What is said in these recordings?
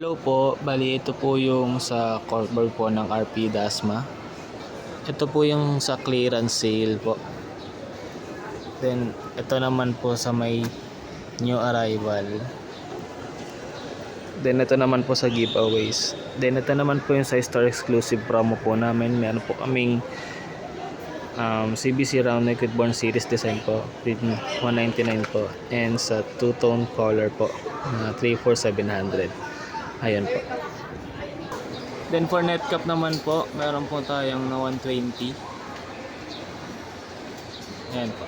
Hello po, bali ito po yung sa corkboard po ng RP Dasma. Ito po yung sa clearance sale po. Then ito naman po sa may new arrival. Then ito naman po sa giveaways. Then ito naman po yung sa store exclusive promo po namin. Meron po kaming CBC round neck with Born series design po with 199 po, and sa two-tone color po na 34700. Ayan po. Then for net cap naman po, meron po tayong na 120. Ayan po.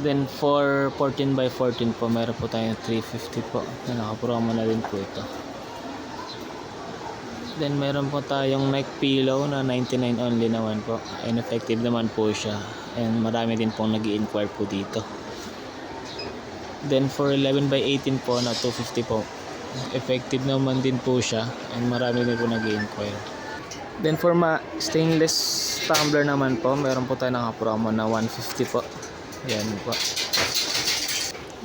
Then for 14 by 14 po, meron po tayong 350 po. Naka-promo na rin po ito. Then meron po tayong neck pillow na 99 only naman po. And effective naman po siya. And marami din pong nag-i-inquire po dito. Then for 11 by 18 po na 250 po. Effective naman din po siya. And marami din po nag-i-inquire. Then for stainless tumbler naman po, meron po tayo naka-promo na 150 po. Yan po.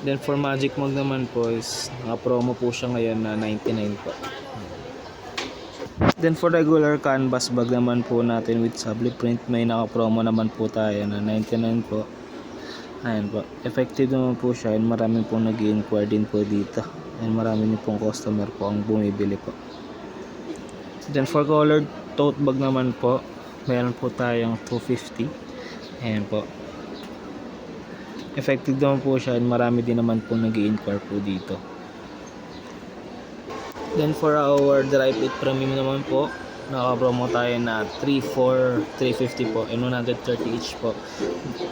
Then for magic mug naman po is naka-promo po siya ngayon na 99 po. Then for regular canvas bag naman po natin with subli print, may naka-promo naman po tayo na 99 po. Ayan po. Effective naman po siya and marami pong nag-i-inquire din po dito. And marami din pong customer po ang bumibili po. Then for colored tote bag naman po, meron po tayong 250. Ayan po. Effective naman po siya and marami din naman po nag-i-inquire po dito. Then for our dry fit premium naman po, naka-promo tayo na 350 po and 130 each po.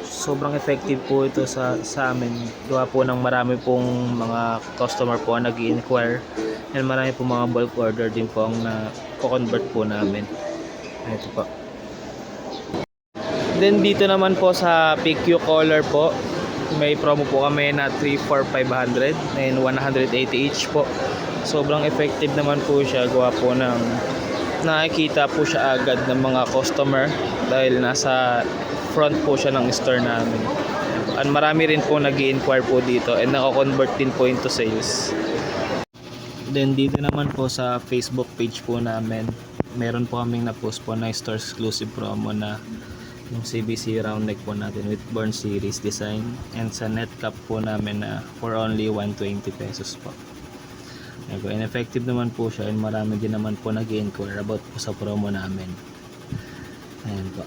Sobrang effective po ito sa amin. Gawa po ng marami pong mga customer po ang nag-i-inquire and marami po mga bulk order din po ang na-convert po namin. Ito po. Then dito naman po sa PQ color po, may promo po kami na 34500 and 180 each po. Sobrang effective naman po siya, gawa po ng nakikita po siya agad ng mga customer dahil nasa front po siya ng store namin. At marami rin po nag-i-inquire po dito and nako-convert din po into sales. Then dito naman po sa Facebook page po namin, meron po kaming na-post po na store exclusive promo na yung CBC round neck po natin with Born series design, and sa net cap po namin na for only 120 pesos po. And effective naman po siya and marami din naman po nag-i-inquire about po sa promo namin. Ayan po.